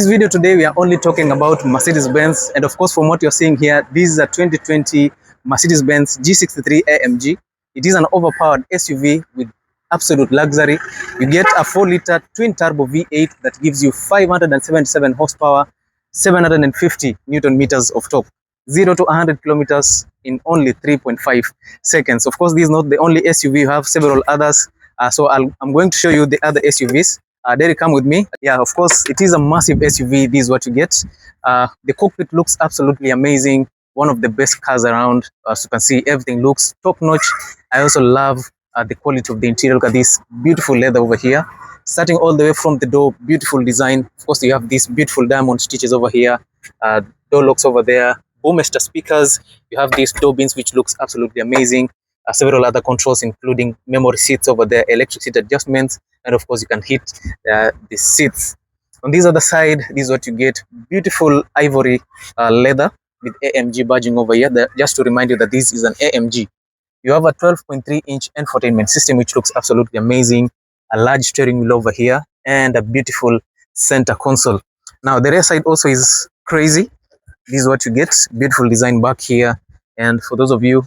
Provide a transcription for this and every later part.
this video today, we are only talking about Mercedes-Benz, and of course, from what you're seeing here, this is a 2020 Mercedes-Benz G63 AMG. It is an overpowered SUV with absolute luxury. You get a 4-liter twin-turbo V8 that gives you 577 horsepower, 750 Newton meters of torque, 0 to 100 kilometers in only 3.5 seconds. Of course, this is not the only SUV. You have several others. So I'm going to show you the other SUVs. There, come with me. Yeah, of course, it is a massive SUV. This is what you get. The cockpit looks absolutely amazing. One of the best cars around. As you can see, everything looks top notch. I also love the quality of the interior. Look at this beautiful leather over here. Starting all the way from the door, beautiful design. Of course, you have these beautiful diamond stitches over here. Door locks over there. Boommaster speakers. You have these door bins, which looks absolutely amazing. Several other controls, including memory seats over there, electric seat adjustments, and of course you can hit the seats. On this other side, this is what you get: beautiful ivory leather with AMG badging over here. Just to remind you that this is an AMG. You have a 12.3-inch infotainment system, which looks absolutely amazing. A large steering wheel over here, and a beautiful center console. Now the rear side also is crazy. This is what you get: beautiful design back here. And for those of you,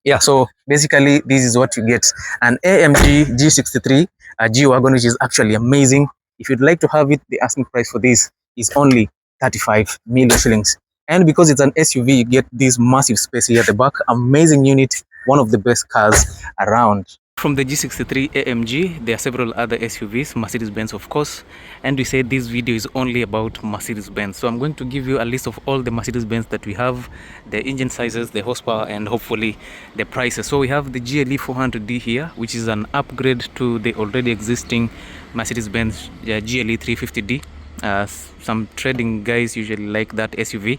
yeah, so basically this is what you get: an AMG G63 G-Wagon, which is actually amazing. If you'd like to have it, the asking price for this is only 35 million shillings. And because it's an SUV, you get this massive space here at the back. Amazing unit, one of the best cars around. From the G63 AMG, there are several other SUVs, Mercedes-Benz of course, and we said this video is only about Mercedes-Benz. So I'm going to give you a list of all the Mercedes-Benz that we have, the engine sizes, the horsepower, and hopefully the prices. So we have the GLE 400D here, which is an upgrade to the already existing Mercedes-Benz GLE 350D. Some trading guys usually like that SUV.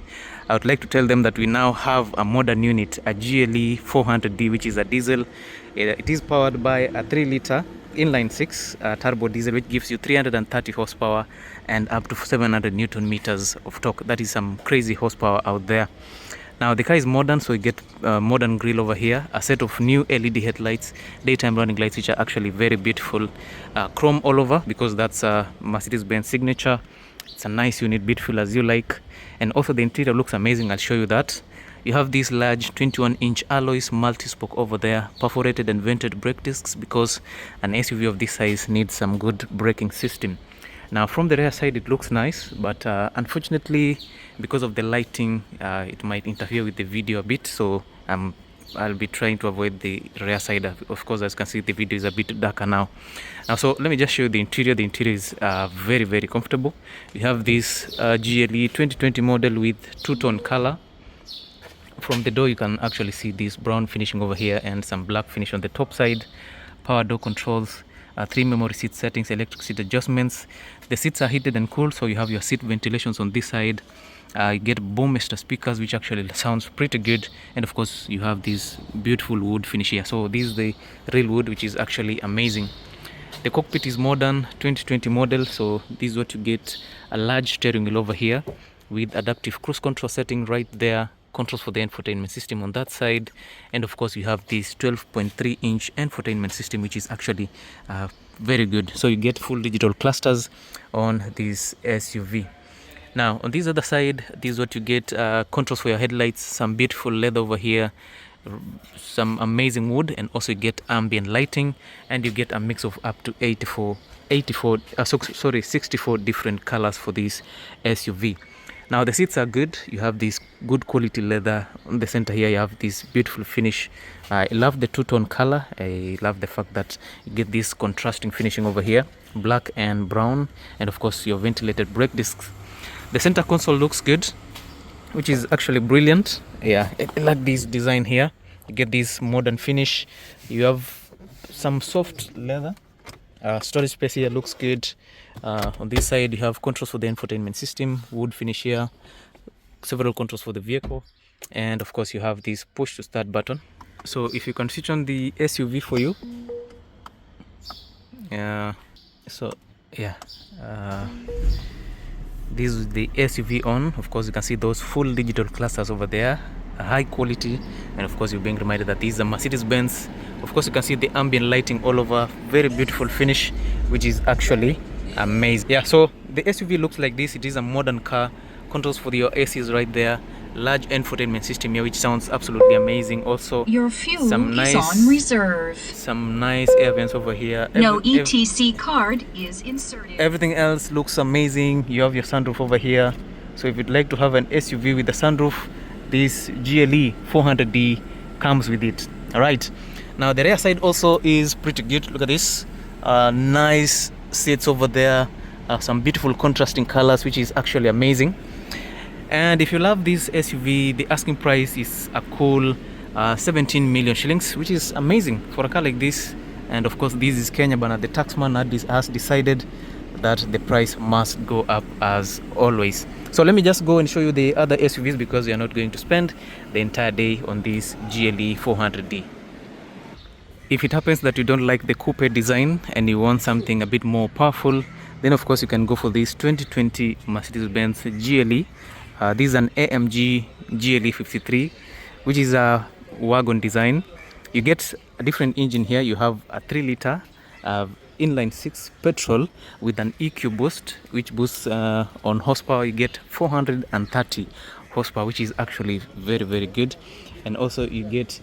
I would like to tell them that we now have a modern unit, a GLE 400D, which is a diesel. It is powered by a 3-liter inline-6 turbo diesel, which gives you 330 horsepower and up to 700 Newton meters of torque. That is some crazy horsepower out there. Now the car is modern, so you get modern grille over here, a set of new LED headlights, daytime running lights, which are actually very beautiful, chrome all over because that's a Mercedes-Benz signature. It's a nice unit, beautiful as you like, and also the interior looks amazing. I'll show you that. You have these large 21-inch alloys, multi-spoke over there, perforated and vented brake discs because an SUV of this size needs some good braking system. Now from the rear side it looks nice, but unfortunately because of the lighting it might interfere with the video a bit, so I'll be trying to avoid the rear side. Of course, as you can see, the video is a bit darker now. So let me just show you the interior. The interior is very, very comfortable. We have this GLE 2020 model with two-tone color. From the door you can actually see this brown finishing over here and some black finish on the top side. Power door controls, 3 memory seat settings, electric seat adjustments. The seats are heated and cooled, so you have your seat ventilations on this side. You get Boommaster speakers, which actually sounds pretty good, and of course you have this beautiful wood finish here. So this is the real wood, which is actually amazing. The cockpit is modern, 2020 model, so this is what you get: a large steering wheel over here with adaptive cruise control setting right there, controls for the infotainment system on that side, and of course you have this 12.3-inch infotainment system, which is actually very good. So you get full digital clusters on this SUV. Now on this other side, this is what you get: controls for your headlights, some beautiful leather over here, some amazing wood, and also you get ambient lighting, and you get a mix of up to 64 different colors for this SUV. Now the seats are good. You have this good quality leather on the center here. You have this beautiful finish. I love the two-tone color. I love the fact that you get this contrasting finishing over here, black and brown, and of course your ventilated brake discs. The center console looks good, which is actually brilliant. Yeah, I like this design here. You get this modern finish. You have some soft leather. Storage space here looks good. On this side you have controls for the infotainment system, wood finish here, several controls for the vehicle, and of course you have this push to start button. So if you can switch on the SUV for you, this is the SUV on. Of course you can see those full digital clusters over there, high quality, and of course you're being reminded that this is a Mercedes-Benz. Of course you can see the ambient lighting all over, very beautiful finish, which is actually Amazing. Yeah, so the SUV looks like this. It is a modern car. Controls for your AC is right there. Large infotainment system here, which sounds absolutely amazing. Also, your fuel is on reserve. Some nice air vents over here. No ETC card is inserted. Everything else looks amazing. You have your sunroof over here. So if you'd like to have an SUV with a sunroof, this GLE 400D comes with it. All right. Now the rear side also is pretty good. Look at this. Nice seats over there. Some beautiful contrasting colors, which is actually amazing. And if you love this SUV, the asking price is a cool 17 million shillings, which is amazing for a car like this. And of course, this is Kenya, but the taxman has decided that the price must go up as always. So let me just go and show you the other SUVs, because we are not going to spend the entire day on this GLE 400D. If it happens that you don't like the coupe design and you want something a bit more powerful, then of course you can go for this 2020 Mercedes-Benz GLE. This is an AMG GLE 53, which is a wagon design. You get a different engine here. You have a 3-liter inline 6 petrol with an EQ boost, which boosts on horsepower. You get 430 horsepower, which is actually very, very good. And also you get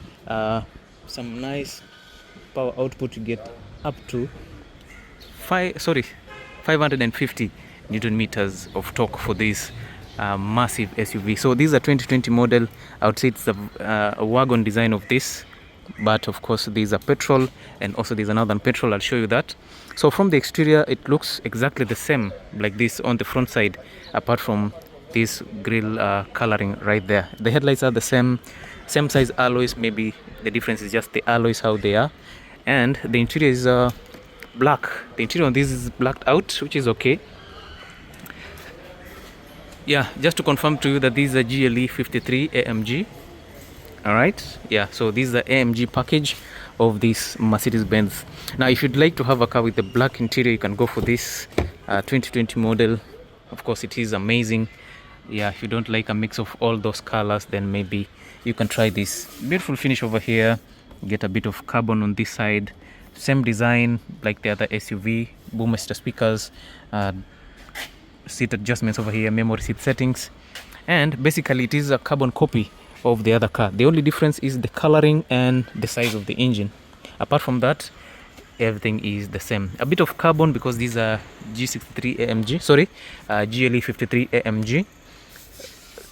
some nice power output. You get up to 550 Newton meters of torque for this massive SUV. So this is a 2020 model. I would say it's a wagon design of this, but of course there's a petrol, and also there's another petrol. I'll show you that. So from the exterior, it looks exactly the same like this on the front side, apart from this grille coloring right there. The headlights are the same size alloys. Maybe the difference is just the alloys, how they are. And the interior is black. The interior on this is blacked out, which is okay. Yeah, just to confirm to you that this is a GLE 53 AMG. All right. Yeah, so this is the AMG package of this Mercedes-Benz. Now, if you'd like to have a car with the black interior, you can go for this 2020 model. Of course, it is amazing. Yeah, if you don't like a mix of all those colors, then maybe you can try this. Beautiful finish over here. Get a bit of carbon on this side. Same design like the other SUV. Boommaster speakers. Seat adjustments over here, memory seat settings, and basically it is a carbon copy of the other car. The only difference is the coloring and the size of the engine. Apart from that, everything is the same. A bit of carbon because these are G63 AMG, GLE 53 AMG.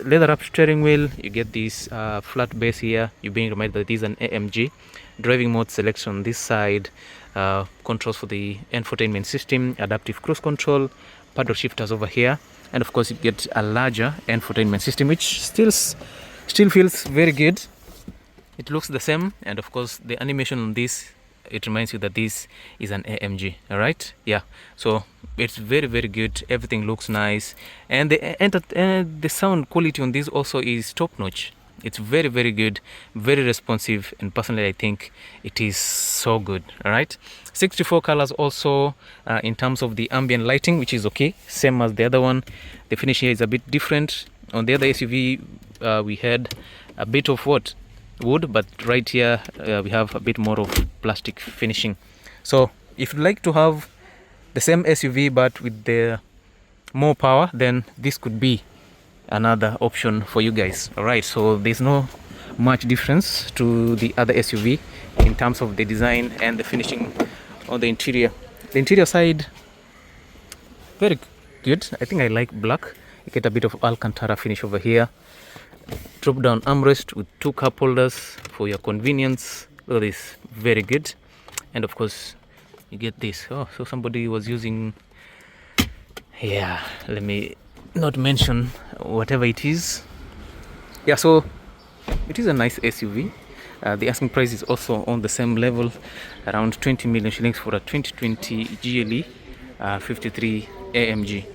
Leather wrap steering wheel. You get this flat base here. You're being reminded that this is an AMG. Driving mode selection on this side. Controls for the infotainment system, adaptive cruise control, paddle shifters over here, and of course you get a larger infotainment system, which still feels very good. It looks the same, and of course the animation on this, it reminds you that this is an AMG. All right, yeah, so it's very, very good. Everything looks nice, and the sound quality on this also is top notch. It's very, very good, very responsive, and personally I think it is so good. All right, 64 colors also in terms of the ambient lighting, which is okay, same as the other one. The finish here is a bit different. On the other SUV we had a bit of wood, but right here we have a bit more of plastic finishing. So if you'd like to have the same SUV but with the more power, then this could be another option for you guys. All right, so there's no much difference to the other SUV in terms of the design and the finishing on the interior. The interior side, very good. I think I like black. You get a bit of Alcantara finish over here. Drop down armrest with 2 cup holders for your convenience. Look at this, very good. And of course you get this. Oh, so somebody was using, yeah, let me not mention whatever it is. Yeah, so it is a nice SUV. The asking price is also on the same level, around 20 million shillings for a 2020 GLE 53 AMG.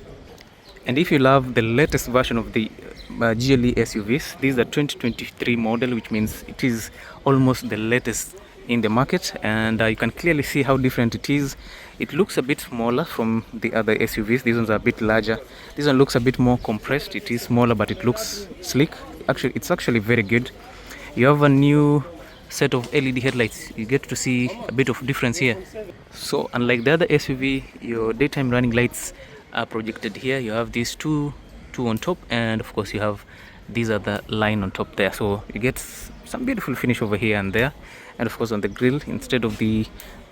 And if you love the latest version of the GLE SUVs, this is the 2023 model, which means it is almost the latest in the market, and you can clearly see how different it is. It looks a bit smaller from the other SUVs. These ones are a bit larger. This one looks a bit more compressed. It is smaller, but it looks sleek. Actually, it's actually very good. You have a new set of LED headlights. You get to see a bit of difference here. So unlike the other SUV, your daytime running lights are projected here. You have these two on top, and of course you have these other line on top there, so you get some beautiful finish over here and there. And of course on the grille, instead of the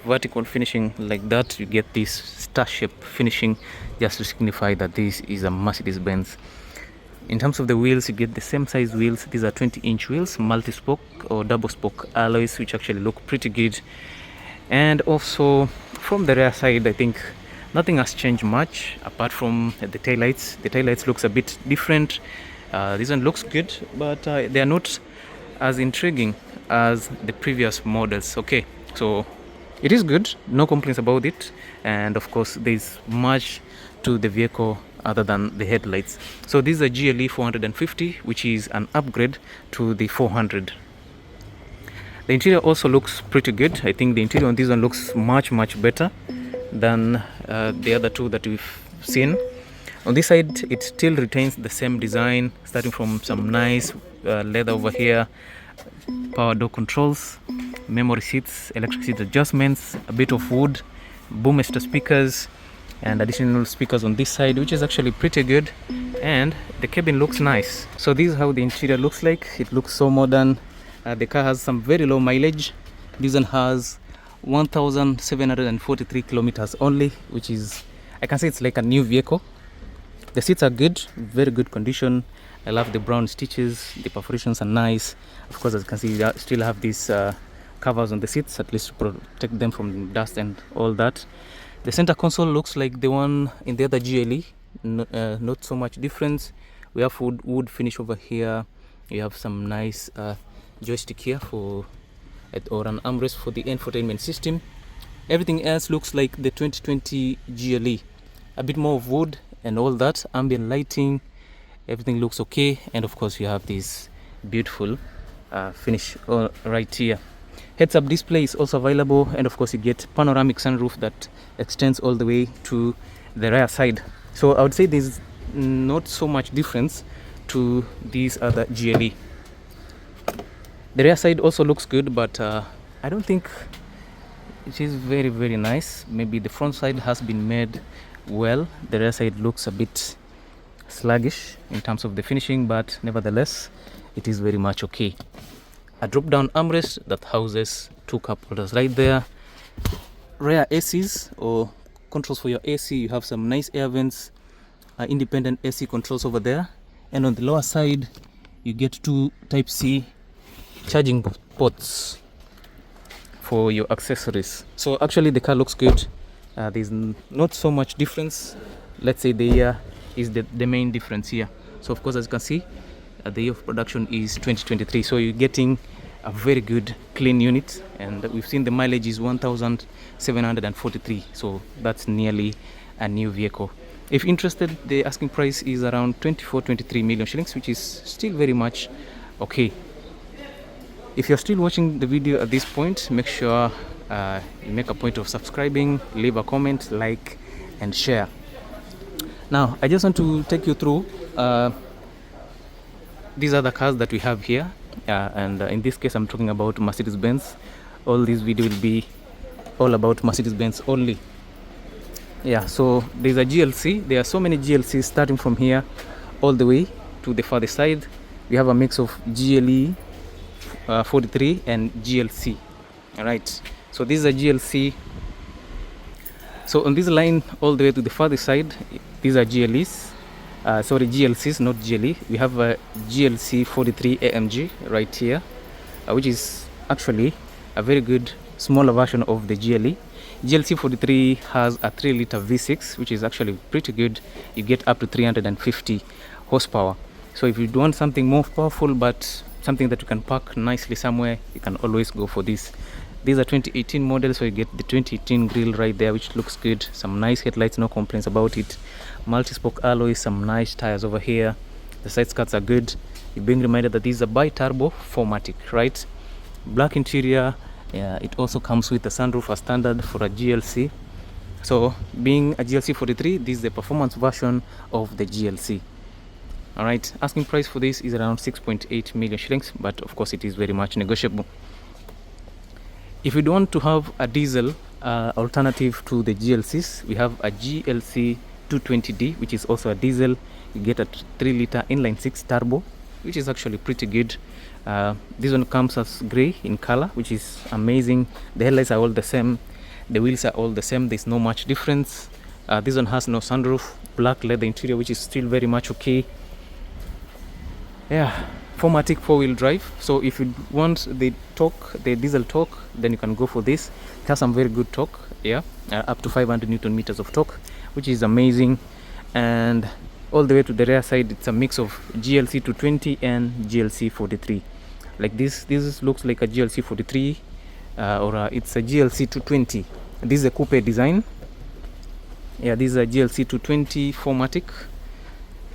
vertical finishing like that, you get this star shape finishing, just to signify that this is a Mercedes-Benz. In terms of the wheels, you get the same size wheels. These are 20-inch wheels, multi-spoke or double-spoke alloys, which actually look pretty good. And also from the rear side, I think nothing has changed much apart from the taillights. The taillights looks a bit different. This one looks good, but they are not as intriguing as the previous models. Okay, so it is good, no complaints about it. And of course there's much to the vehicle other than the headlights. So this is a GLE 450, which is an upgrade to the 400. The interior also looks pretty good. I think the interior on this one looks much better than the other two that we've seen. On this side, it still retains the same design, starting from some nice leather over here, power door controls, memory seats, electric seat adjustments, a bit of wood, boomster speakers, and additional speakers on this side, which is actually pretty good. And the cabin looks nice. So this is how the interior looks like. It looks so modern. The car has some very low mileage. This one has 1,743 kilometers only, which is, I can say it's like a new vehicle. The seats are good, very good condition. I love the brown stitches, the perforations are nice. Of course, as you can see, you still have these covers on the seats, at least to protect them from dust and all that. The center console looks like the one in the other GLE, not so much difference. We have wood finish over here. You have some nice joystick here for or an armrest for the infotainment system. Everything else looks like the 2020 GLE, a bit more of wood and all that. Ambient lighting, everything looks okay. And of course you have this beautiful finish right here. Heads up display is also available, and of course you get panoramic sunroof that extends all the way to the rear side. So I would say there's not so much difference to these other GLE. The rear side also looks good, but I don't think it is very nice. Maybe the front side has been made well. The rear side looks a bit sluggish in terms of the finishing, but nevertheless it is very much okay. A drop down armrest that houses two cup holders right there. Rear ACs or controls for your AC. You have some nice air vents, independent AC controls over there. And on the lower side you get two Type-C charging ports for your accessories. So actually the car looks good. There's not so much difference. Let's say the year is the main difference here. So of course, as you can see, the year of production is 2023, so you're getting a very good clean unit, and we've seen the mileage is 1,743, so that's nearly a new vehicle. If interested, the asking price is around 23 million shillings, which is still very much okay. If you're still watching the video at this point, make sure you make a point of subscribing, leave a comment, like and share. Now I just want to take you through these are the cars that we have here, and in this case I'm talking about Mercedes-Benz. All this video will be all about Mercedes-Benz only. Yeah, so there's a GLC. There are so many GLCs starting from here all the way to the farther side. We have a mix of GLE 43 and GLC. All right, so this is a GLC. So on this line all the way to the farther side, these are GLEs. Sorry, GLCs, not GLE. We have a GLC 43 AMG right here, which is actually a very good smaller version of the GLE. GLC 43 has a 3-liter V6, which is actually pretty good. You get up to 350 horsepower. So if you want something more powerful but something that you can park nicely somewhere, you can always go for this. These are 2018 models, so you get the 2018 grille right there, which looks good. Some nice headlights, no complaints about it. Multi-spoke alloys, some nice tires over here. The side skirts are good. You're being reminded that this is a bi-turbo 4MATIC, right? Black interior. It also comes with a sunroof as standard for a GLC. So being a GLC 43, this is the performance version of the GLC. All right, asking price for this is around 6.8 million shillings, but of course it is very much negotiable. If you want to have a diesel alternative to the GLCs, we have a GLC 220D, which is also a diesel. You get a 3-liter inline 6 turbo, which is actually pretty good. This one comes as grey in color, which is amazing. The headlights are all the same, the wheels are all the same, there's no much difference. This one has no sunroof, black leather interior, which is still very much okay. Yeah, 4matic 4-wheel drive. So if you want the torque, the diesel torque, then you can go for this. It has some very good torque, yeah, up to 500 newton meters of torque, which is amazing. And all the way to the rear side, it's a mix of GLC 220 and GLC 43. Like this looks like a GLC 43, or it's a GLC 220. This is a coupe design. Yeah, this is a GLC 220 4matic.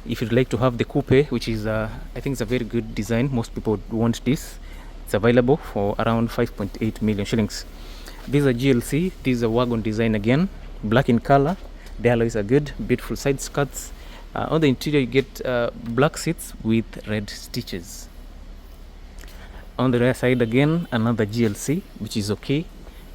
If you'd like to have the coupe, which is I think it's a very good design, most people want this. It's available for around 5.8 million shillings. This is a GLC. This is a wagon design again, black in color. The alloys are good, beautiful side skirts. On the interior you get black seats with red stitches. On the rear side again, another GLC, which is okay.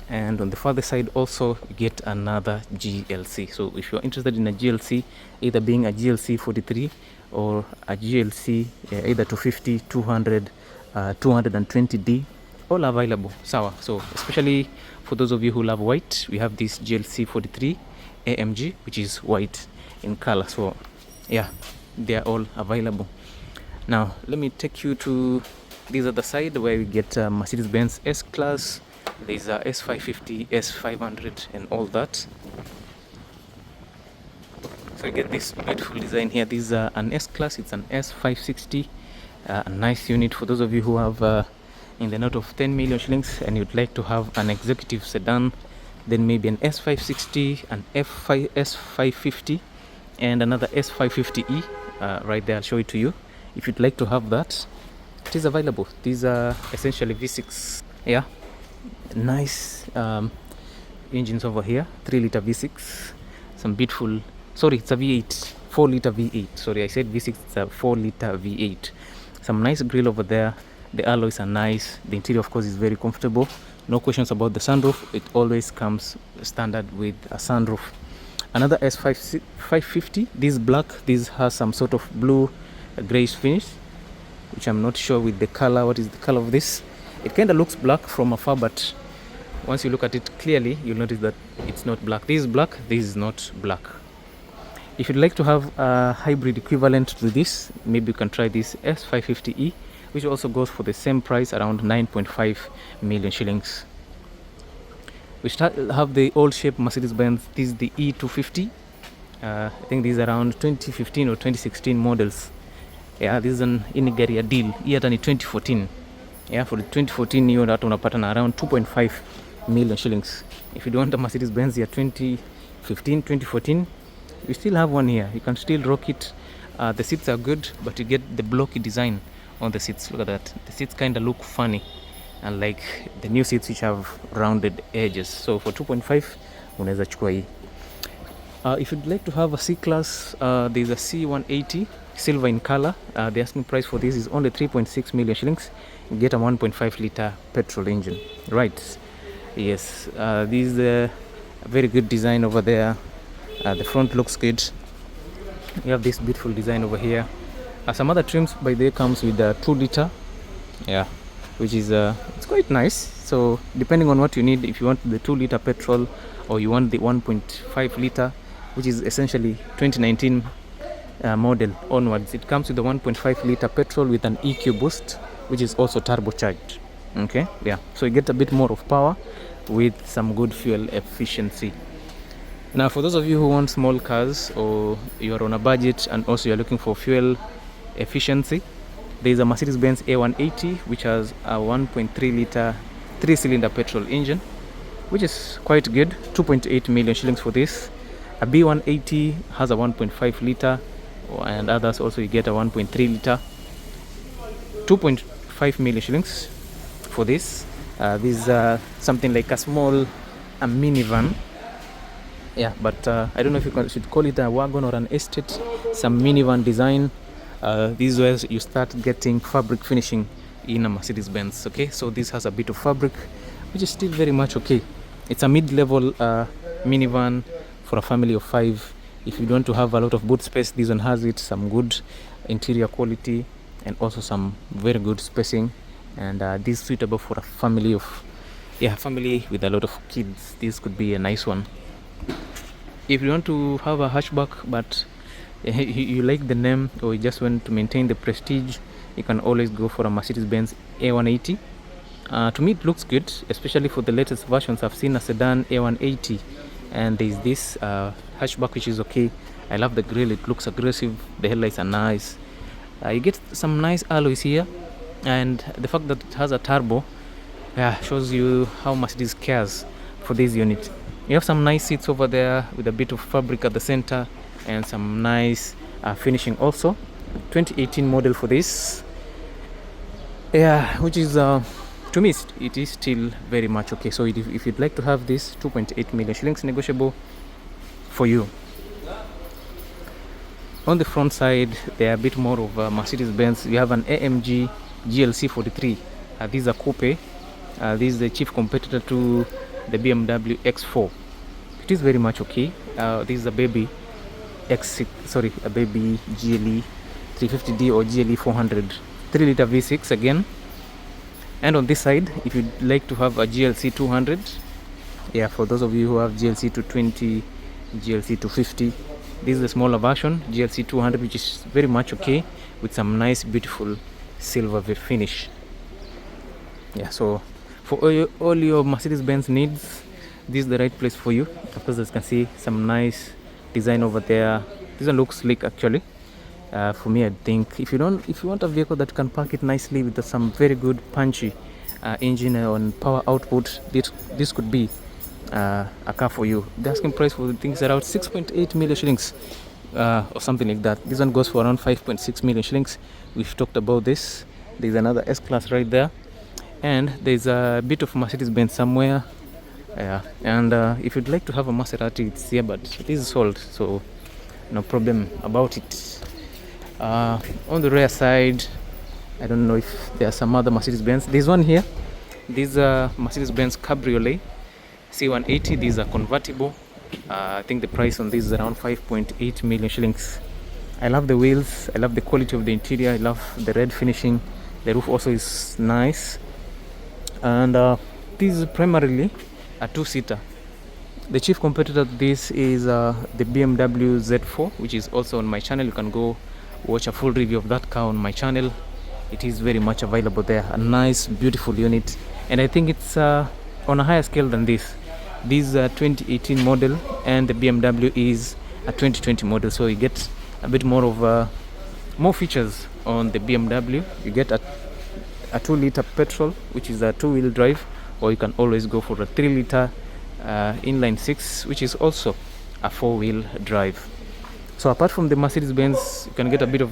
And on the further side also you get another GLC. So if you're interested in a GLC, either being a GLC 43 or a GLC either 250, 200, 220D, all available. So especially for those of you who love white, we have this GLC 43 AMG, which is white in color. So yeah, they are all available. Now let me take you to this other side where we get Mercedes-Benz S-Class. There's a S550, S500 and all that. So you get this beautiful design here. This is an S-Class, it's an S560, a nice unit for those of you who have in the note of 10 million shillings and you'd like to have an executive sedan. Then maybe an S560, an S550 and another S550E right there. I'll show it to you. If you'd like to have that, it is available. These are essentially V6. Yeah, nice engines over here. 3-liter V6, some beautiful, sorry, it's a V8, 4-liter V8. Sorry, I said V6, it's a 4-liter V8. Some nice grill over there. The alloys are nice. The interior of course is very comfortable. No questions about the sunroof. It always comes standard with a sunroof. Another S550. This black, this has some sort of blue grayish finish, which I'm not sure with the color. What is the color of this? It kind of looks black from afar, but once you look at it clearly, you'll notice that it's not black. This is black, this is not black. If you'd like to have a hybrid equivalent to this, maybe you can try this S550E, which also goes for the same price, around 9.5 million shillings. We have the old shape Mercedes-Benz. This is the E250. I think these are around 2015 or 2016 models. Yeah, this is an Inigaria deal. Here than 2014. Yeah, for the 2014 new that unapata na around 2.5 million shillings. If you don't want a Mercedes-Benz year 2015, 2014, you still have one here. You can still rock it. The seats are good, but you get the blocky design on the seats. Look at that. The seats kind of look funny, unlike the new seats which have rounded edges. So for 2.5 unaweza chukua hii. If you'd like to have a C-Class, there's a C180 silver in color. The asking price for this is only 3.6 million shillings. You get a 1.5-liter petrol engine. Right, yes, this is a very good design over there. The front looks good. You have this beautiful design over here. Some other trims by there comes with a 2-liter, yeah, which is it's quite nice. So depending on what you need, if you want the 2-liter petrol or you want the 1.5-liter, which is essentially 2019 model onwards, it comes with the 1.5-liter petrol with an EQ boost, which is also turbocharged. Okay, yeah, so you get a bit more of power with some good fuel efficiency. Now for those of you who want small cars, or you're on a budget and also you're looking for fuel efficiency, there is a Mercedes-Benz A180 which has a 1.3-liter 3-cylinder petrol engine, which is quite good. 2.8 million shillings for this. A B180 has a 1.5-liter, and others also you get a 1.3-liter. 2.5 million shillings for this. This is something like a small minivan. Yeah, but I don't know if you should call it a wagon or an estate. Some minivan design. This is where you start getting fabric finishing in a Mercedes-Benz. Okay, so this has a bit of fabric which is still very much okay. It's a mid-level minivan for a family of 5. If you want to have a lot of boot space, this one has it. Some good interior quality and also some very good spacing, and this is suitable for a family of family with a lot of kids. This could be a nice one. If you want to have a hatchback but you like the name, or you just want to maintain the prestige, you can always go for a Mercedes-Benz A180. To me it looks good, especially for the latest versions. I've seen a sedan A180 and there's this hatchback which is okay. I love the grille, it looks aggressive, the headlights are nice. You get some nice alloys here, and the fact that it has a turbo shows you how Mercedes cares for this unit. You have some nice seats over there with a bit of fabric at the center and some nice finishing also. 2018 model for this, which is to me it is still very much okay. So if you'd like to have this, 2.8 million shillings negotiable for you. On the front side, they are a bit more of Mercedes-Benz. You have an AMG GLC 43. These are coupe. This is the chief competitor to the BMW X4. It is very much okay. This is a baby a baby GLE 350D or GLE 400, 3-liter V6 again. And on this side, if you'd like to have a GLC 200, for those of you who have GLC 220, GLC 250, this is the smaller version, GLC 200, which is very much okay with some nice beautiful silver finish. So for all your Mercedes-Benz needs, this is the right place for you. Of course, as you can see, some nice design over there. This one looks slick actually. For me, I think if you want a vehicle that can pack it nicely with some very good punchy engine and power output, this could be a car for you. The asking price for the thing is around 6.8 million shillings or something like that. This one goes for around 5.6 million shillings. We've talked about this. There's another S-Class right there, and there's a bit of Mercedes-Benz somewhere. And if you'd like to have a Maserati, it's here, but this is sold, so no problem about it. On the rear side, I don't know if there are some other Mercedes-Benz. There's one here. These are Mercedes-Benz Cabriolet C180. These are convertible. I think the price on this is around 5.8 million shillings. I love the wheels. I love the quality of the interior. I love the red finishing. The roof also is nice. And this is primarily a 2-seater. The chief competitor to this is the BMW Z4, which is also on my channel. You can go watch a full review of that car on my channel. It is very much available there. A nice, beautiful unit, and I think it's on a higher scale than this. This is a 2018 model, and the BMW is a 2020 model. So you get a bit more of more features on the BMW. You get a 2-liter petrol, which is a 2-wheel drive, or you can always go for a 3-liter inline 6, which is also a 4-wheel drive. So apart from the Mercedes-Benz, you can get a bit of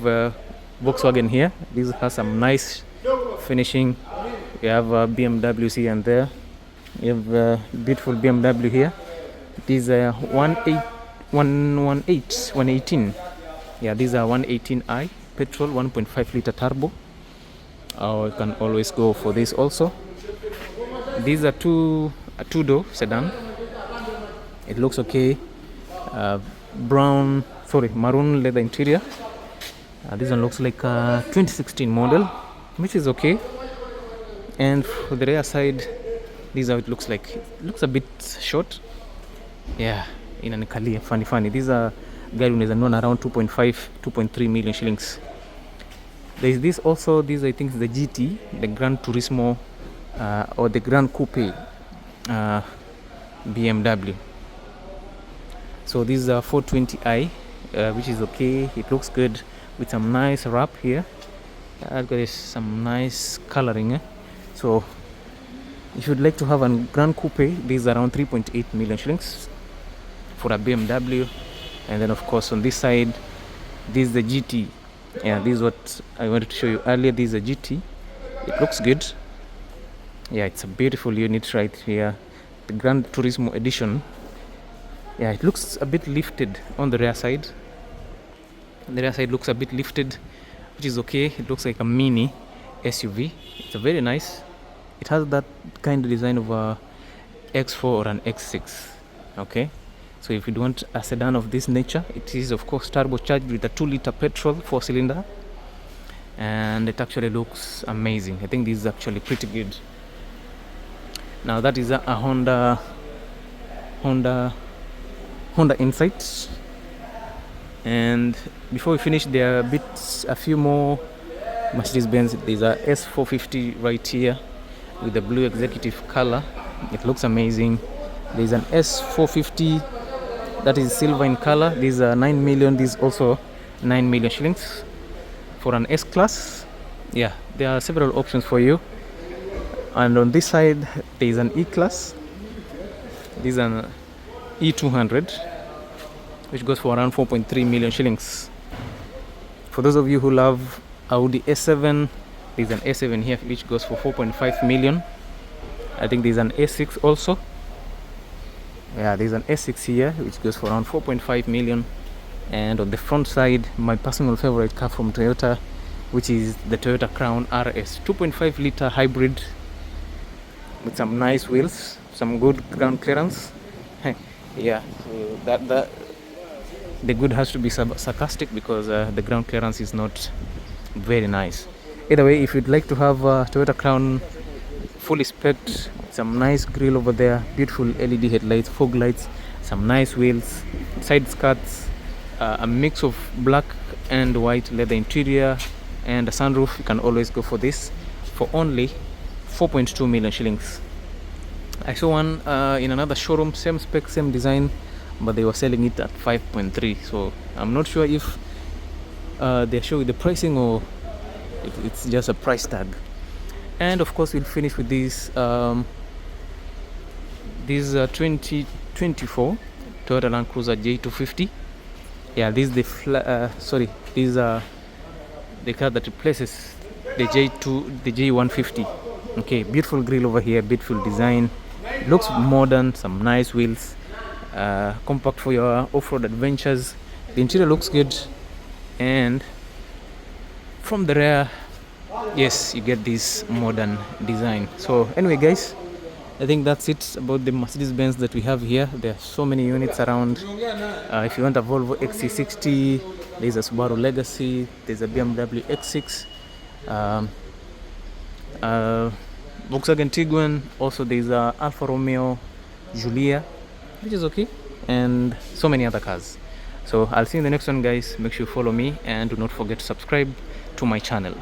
Volkswagen here. This has some nice finishing. You have BMWs here and there. You have beautiful BMW here. It is 118. These are 118i petrol, 1.5-liter turbo. You can always go for this also. These are a two-door sedan. It looks okay. Maroon leather interior. This one looks like a 2016 model, which is okay. And for the rear side, this is how it looks like. It looks a bit short. Inanikalia funny. These are gari unaweza nunua around 2.3 million shillings. There is this also. This I think is the GT, the Grand Turismo or the Grand Coupe BMW. So this is a 420i, which is okay. It looks good with some nice wrap here. I've got some nice coloring. So if you'd like to have a Grand Coupe, this is around 3.8 million shillings for a BMW. And then of course on this side, this is the GT. This is what I wanted to show you earlier. This is a GT. It looks good. It's a beautiful unit right here, the Grand Turismo edition. It looks a bit lifted on the rear side. The rear side looks a bit lifted, which is okay. It looks like a mini SUV. It's a very nice it has that kind of design of a X4 or an X6. Okay, so if you want a sedan of this nature, it is of course turbocharged with a 2-liter petrol 4-cylinder, and it actually looks amazing. I think this is actually pretty good. Now that is a Honda Insight. And before we finish, there are a few more Mercedes-Benz. There's a S450 right here with the blue executive color. It looks amazing. There's an S450 that is silver in color. These are 9 million. These also 9 million shillings for an S-Class. Yeah, there are several options for you. And on this side, there is an E-Class. This is an E200, which goes for around 4.3 million shillings. For those of you who love Audi S7, there's an A7 here which goes for 4.5 million. I think there's an A6 also. Yeah, there's an A6 here which goes for around 4.5 million. And on the front side, my personal favorite car from Toyota, which is the Toyota Crown RS 2.5 liter hybrid with some nice wheels, some good ground clearance. Yeah, so that the good has to be sarcastic because the ground clearance is not very nice. Either way, if you'd like to have a Toyota Crown fully spec'd, some nice grille over there, beautiful LED headlights, fog lights, some nice wheels, side skirts, a mix of black and white leather interior, and a sunroof, you can always go for this for only 4.2 million shillings. I saw one in another showroom, same spec, same design, but they were selling it at 5.3. So I'm not sure if they're showing the pricing or if it's just a price tag. And of course, we'll finish with this 2024 Toyota Land Cruiser J250. Yeah, this is this is the car that replaces the J150. Okay, beautiful grille over here, beautiful design. It looks modern, some nice wheels, compact for your off-road adventures. The interior looks good, and from the rear, yes, you get this modern design. So anyway, guys, I think that's it about the Mercedes-Benz that we have here. There are so many units around. If you want a Volvo XC60, there's a Subaru Legacy, there's a BMW X6, Volkswagen Tiguan, also there's a Alfa Romeo Giulia, which is okay, and so many other cars. So I'll see you in the next one, guys. Make sure you follow me and do not forget to subscribe to my channel.